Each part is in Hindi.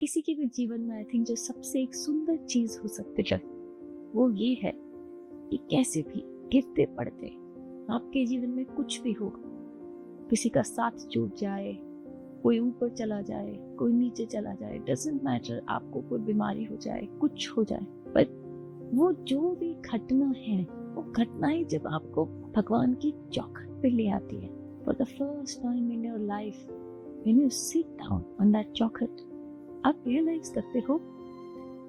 किसी के भी जीवन में आई थिंक जो सबसे एक सुंदर चीज हो सकती है वो ये है कि कैसे भी गिरते पड़ते आपके जीवन में कुछ भी हो, किसी का साथ छूट जाए, कोई ऊपर चला जाए, कोई नीचे चला जाए, डजंट मैटर, आपको कोई बीमारी हो जाए, कुछ हो जाए, पर वो जो भी घटना है वो घटना ही जब आपको भगवान की चौखट पे ले आती है, for the first time in your life when you sit down on that चौखट, आप रियलाइज करते हो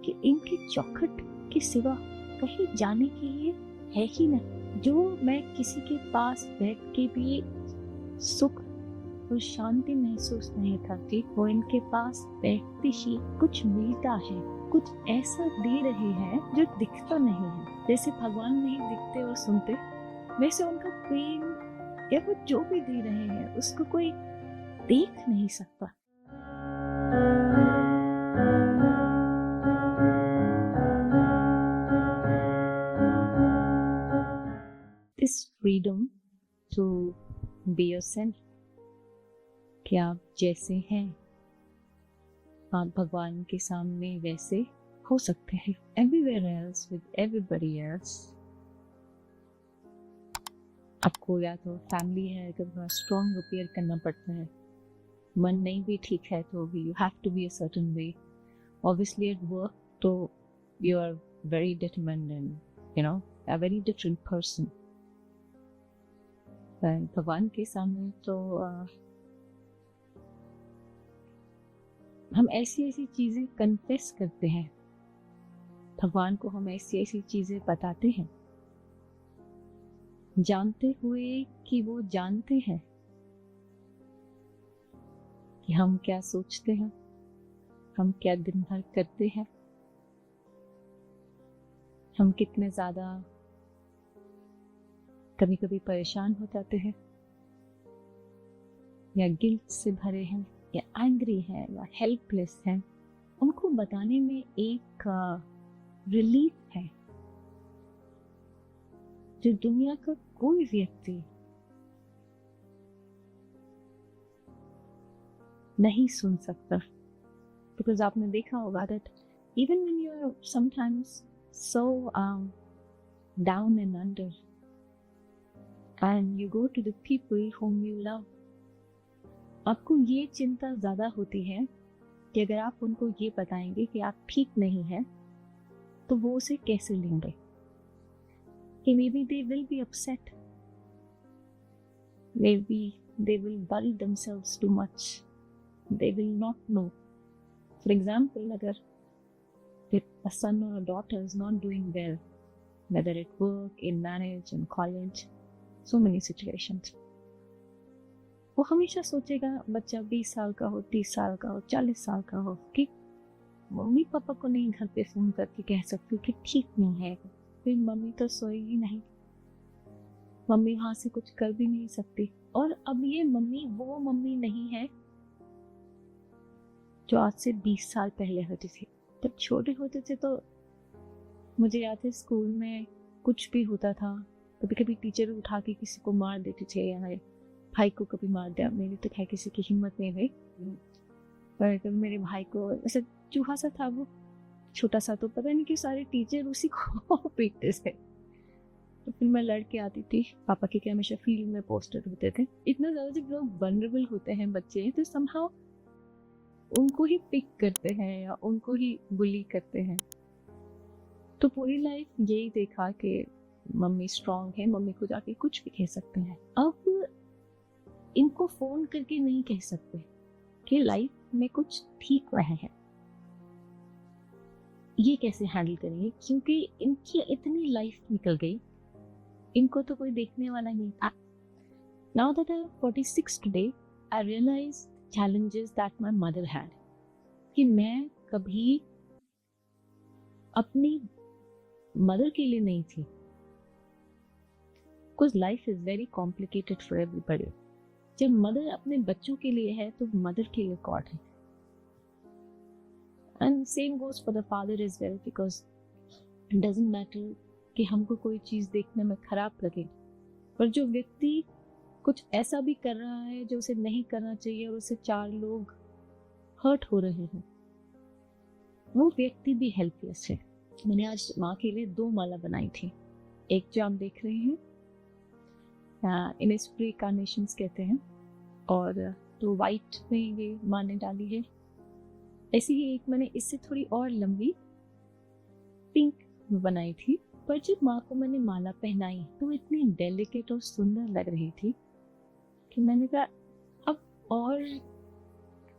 कि इनकी चौखट के सिवा कहीं जाने के लिए है ही नहीं। जो मैं किसी के पास बैठ के भी सुख और शांति महसूस नहीं करती, वो इनके पास बैठते ही कुछ मिलता है, कुछ ऐसा दे रहे हैं जो दिखता नहीं है। जैसे भगवान नहीं दिखते और सुनते, वैसे उनका प्रेम या वो जो भी दे रहे हैं उसको कोई देख नहीं सकता। This freedom to be yourself, कि आप जैसे हैं आप भगवान के सामने वैसे हो सकते हैं, everywhere else with everybody else। आपको या तो फैमिली है तो थोड़ा स्ट्रॉन्ग अपीयर करना पड़ता है, मन नहीं भी ठीक है तो भी you have to be a certain way. Obviously at work तो you are very determined and you know a very different person. भगवान के सामने तो हम ऐसी ऐसी चीजें कन्फेस करते हैं, भगवान को हम ऐसी ऐसी चीजें बताते हैं जानते हुए कि वो जानते हैं कि हम क्या सोचते हैं, हम क्या दिन भर करते हैं, हम कितने ज्यादा कभी कभी परेशान हो जाते हैं या गिल्ट से भरे हैं या एंग्री है या हेल्पलेस है। उनको बताने में एक रिलीफ है जो दुनिया का कोई व्यक्ति नहीं सुन सकता। बिकॉज आपने देखा होगा that even when you are sometimes so down and under and you go to the people whom you love, आपको ये चिंता ज्यादा होती है कि अगर आप उनको ये बताएंगे कि आप ठीक नहीं हैं तो वो उसे कैसे लेंगे, कि maybe they will be upset, maybe they will worry themselves too much, they will not know। For example, अगर a son or a daughter is not doing well, whether at work, in marriage, in college, so many situations, वो हमेशा सोचेगा बच्चा 20 साल का हो, 30 साल का हो, 40 साल का हो कि मम्मी पापा को नहीं घर पे फोन करके कह सकती कि ठीक नहीं है, फिर मम्मी तो सोएगी नहीं, मम्मी वहां से कुछ कर भी नहीं सकती। और अब ये मम्मी वो मम्मी नहीं है जो आज से 20 साल पहले होती थी। जब छोटे होते थे तो मुझे याद है स्कूल में कुछ भी होता था, कभी कभी टीचर उठा के किसी को मार देते थे या भाई को कभी मार दिया। मेरी तो खैर किसी की हिम्मत नहीं हुई, पर कभी मेरे भाई को, ऐसा चूहा सा था वो छोटा सा, तो पता नहीं कि सारे टीचर उसी को पीटते थे। तो फिर मैं लड़के आती थी, पापा के क्या हमेशा फील्ड में पोस्टर होते थे। इतना ज्यादा जब लोग वल्नरेबल होते हैं बच्चे तो समहाउ उनको ही पिक करते हैं या उनको ही बुली करते हैं। तो पूरी लाइफ यही देखा कि मम्मी स्ट्रांग है, मम्मी को जाके कुछ भी कह सकते हैं। अब इनको फोन करके नहीं कह सकते कि लाइफ में कुछ ठीक नहीं है, ये कैसे हैंडल करेंगे, क्योंकि इनकी इतनी लाइफ निकल गई, इनको तो कोई देखने वाला नहीं था। Now that I am 46 today, I realise challenges that my mother had, कि मैं कभी अपनी मदर के लिए नहीं थी। Because life is very complicated for everybody। जब मदर अपने बच्चों के लिए है तो मदर के लिए गॉड है। And same goes for the father as well, because it doesn't matter कि हमको कोई चीज देखने में खराब लगे, पर जो व्यक्ति कुछ ऐसा भी कर रहा है जो उसे नहीं करना चाहिए और उसे 4 लोग हर्ट हो रहे हैं, वो व्यक्ति भी हेल्पलेस है। मैंने आज माँ के लिए 2 माला बनाई थी। एक जो आप देख रहे हैं इन्हें स्प्रे कार्नेशंस कहते हैं, और तो वाइट में ये माँ ने डाली है। ऐसी ही एक मैंने इससे थोड़ी और लंबी पिंक में बनाई थी, पर जब माँ को मैंने माला पहनाई तो इतनी डेलिकेट और सुंदर लग रही थी कि मैंने कहा अब और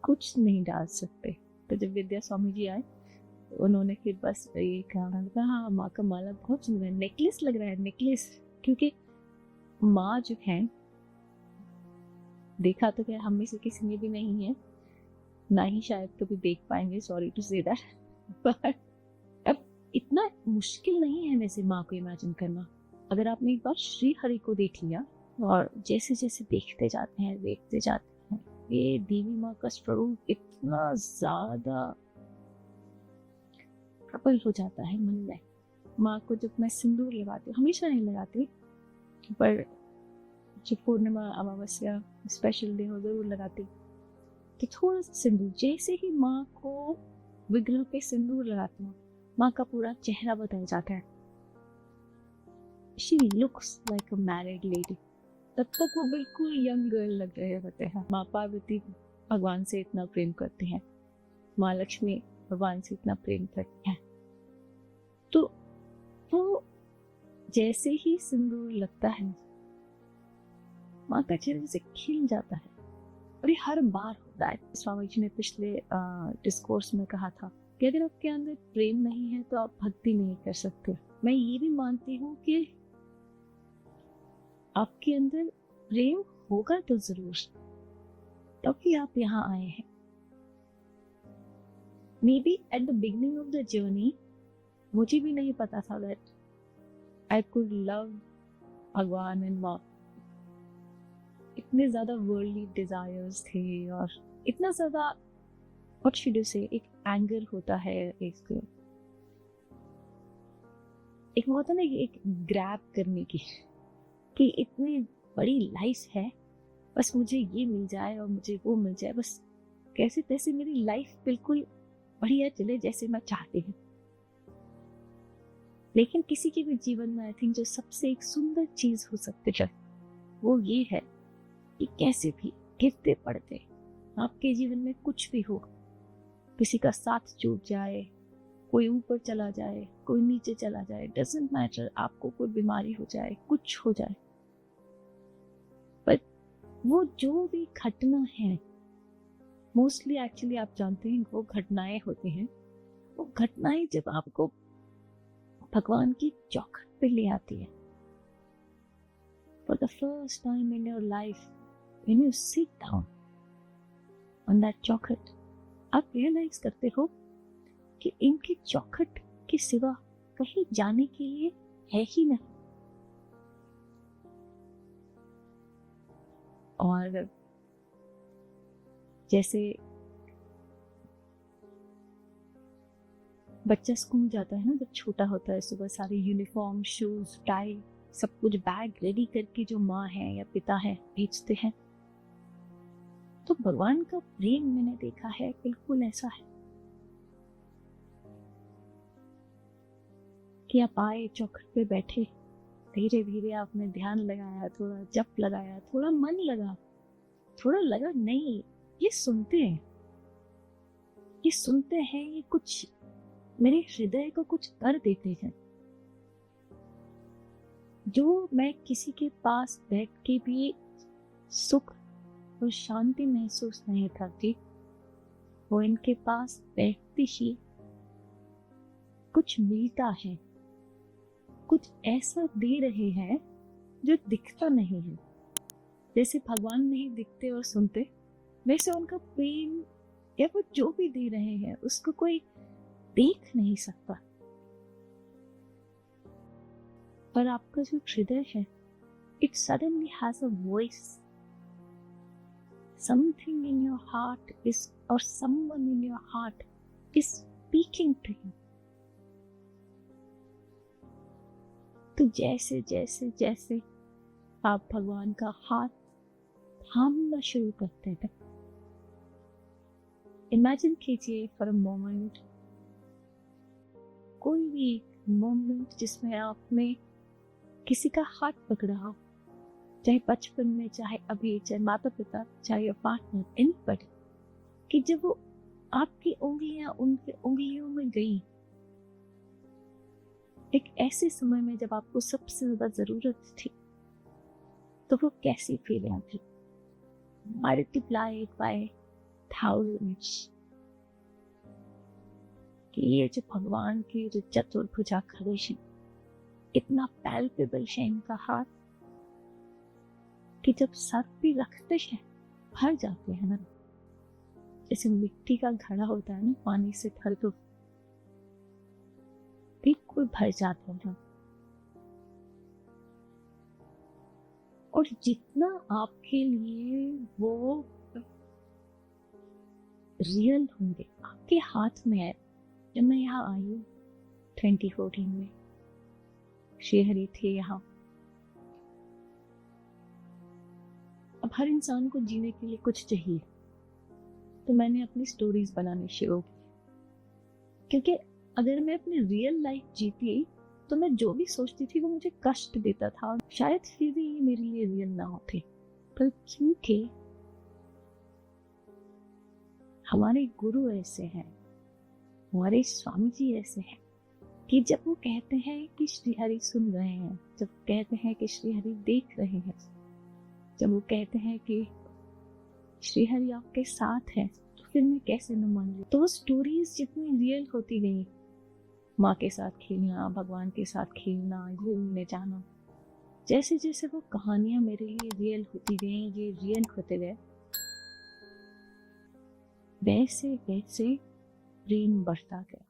कुछ नहीं डाल सकते। तो जब विद्या स्वामी जी आए उन्होंने फिर बस ये कहा, हाँ माँ का माला बहुत सुंदर है, नेकलेस लग रहा है, नेकलेस। क्योंकि माँ जो है, देखा तो क्या हम में से किसी ने भी नहीं है, ना ही शायद कभी देख पाएंगे, सॉरी टू से दैट, पर अब इतना मुश्किल नहीं है वैसे माँ को इमेजिन करना। अगर आपने एक बार श्री हरि को देख लिया और जैसे जैसे देखते जाते हैं ये देवी माँ का स्वरूप इतना ज्यादा प्रबल हो जाता है मन में। माँ को जब मैं सिंदूर लगाती हूँ, हमेशा नहीं लगाती, पर जब पूर्णिमा अमावस्या स्पेशल डे हो जरूर लगाती, तो थोड़ा सा सिंदूर, जैसे ही माँ को विग्रह पे सिंदूर लगाती हूँ माँ का पूरा चेहरा बदल जाता है। She looks like a married lady। तब तक वो बिल्कुल यंग गर्ल लग रहे होते हैं। माँ पार्वती भगवान से इतना प्रेम करती हैं, माँ लक्ष्मी भगवान से इतना प्रेम करती हैं, तो वो जैसे ही सिंदूर लगता है माँ का चेहरा से खिल जाता है। और ये हर बार होता है। स्वामी जी ने पिछले डिस्कोर्स में कहा था कि अगर आपके अंदर प्रेम नहीं है तो आप भक्ति नहीं कर सकते। मैं ये भी मानती हूँ कि आपके अंदर प्रेम होगा तो जरूर, तभी आप यहाँ आए हैं। May be at the beginning of the journey मुझे भी नहीं पता था दैट आई कुड लव भगवान एंड माँ। इतने ज्यादा वर्ल्डली डिजायर्स थे और इतना ज्यादा व्हाट शुड यू से, एक एंगर होता है, एक वो होता है ना, एक ग्रैब करने की, कि इतनी बड़ी लाइफ है, बस मुझे ये मिल जाए और मुझे वो मिल जाए, बस कैसे तैसे मेरी लाइफ बिल्कुल बढ़िया चले जैसे मैं चाहती हूँ। लेकिन किसी के भी जीवन में आई थिंक जो सबसे एक सुंदर चीज हो सकती है वो ये है कि कैसे भी गिरते पड़ते आपके जीवन में कुछ भी हो, किसी का साथ छूट जाए, कोई ऊपर चला जाए, कोई नीचे चला जाए, डजंट मैटर, आपको कोई बीमारी हो जाए, कुछ हो जाए, पर वो जो भी घटना है, मोस्टली एक्चुअली आप जानते हैं वो घटनाएं होती हैं, वो घटनाएं जब आपको भगवान की चौखट पे ले आती है, for the first time in your life when you sit down on that चौखट, आप रियलाइज करते हो कि इनकी चौखट के सिवा कहीं जाने के लिए है ही नहीं। और जैसे बच्चा स्कूल जाता है ना, जब छोटा होता है, सुबह सारे यूनिफॉर्म, शूज, टाई, सब कुछ बैग रेडी करके जो माँ है या पिता है भेजते हैं, तो भगवान का प्रेम मैंने देखा है बिल्कुल ऐसा है कि आप आए, चौखट पे बैठे, धीरे धीरे आपने ध्यान लगाया, थोड़ा जप लगाया, थोड़ा मन लगा, थोड़ा लगा नहीं ये सुनते हैं, ये कुछ मेरे हृदय को कुछ कर देते हैं, जो मैं किसी के पास बैठ के भी सुख और शांति महसूस नहीं करती, वो इनके पास बैठती ही कुछ मिलता है, कुछ ऐसा दे रहे हैं जो दिखता नहीं है। जैसे भगवान नहीं दिखते और सुनते, वैसे उनका प्रेम या वो जो भी दे रहे हैं उसको कोई देख नहीं सकता, पर आपका जो हृदय है, it suddenly has a voice, something in your heart is, or someone in your heart is speaking to you। तो जैसे जैसे जैसे आप भगवान का हाथ थामना शुरू करते हैं, इमेजिन कीजिए फॉर अ मोमेंट कोई भी मोमेंट जिसमें आपने किसी का हाथ पकड़ा हो, चाहे बचपन में, चाहे अभी, चाहे माता पिता, चाहे योर पार्टनर, एनीबॉडी, कि जब वो आपकी उंगलियां उनके उंगलियों में गई एक ऐसे समय में जब आपको सबसे ज्यादा जरूरत थी, तो वो कैसी फीलिंग थी? Multiplied by thousands. कि ये जो भगवान की जो चतुर्भुजा खड़े हैं, इतना पैल्पेबल है इनका हाथ कि जब सर पे रखते हैं भर जाते हैं ना, जैसे मिट्टी का घड़ा होता है ना पानी से भर दो, बिल्कुल भर जाता है। और जितना आपके लिए वो रियल होंगे, आपके हाथ में है। जब मैं यहाँ आई हूँ 2014 में, श्रीहरि थे यहाँ। अब हर इंसान को जीने के लिए कुछ चाहिए, तो मैंने अपनी स्टोरीज बनानी शुरू की, क्योंकि अगर मैं अपनी रियल लाइफ जीती तो मैं जो भी सोचती थी वो मुझे कष्ट देता था, शायद फिर भी ये मेरे लिए रियल ना होते। पर क्योंकि हमारे गुरु ऐसे हैं, हमारे स्वामी जी ऐसे हैं कि जब वो कहते हैं कि श्रीहरि सुन रहे हैं, जब कहते हैं कि श्रीहरि देख रहे हैं, जब वो कहते हैं कि श्रीहरि आपके साथ है, तो फिर मैं कैसे न मान लूं। तो वो स्टोरीज जितनी रियल होती गई, माँ के साथ खेलना, भगवान के साथ खेलना, घूमने जाना, जैसे जैसे वो कहानियां मेरे लिए रियल होती गई, ये रियल होते गए, वैसे वैसे प्रेम बढ़ता गया।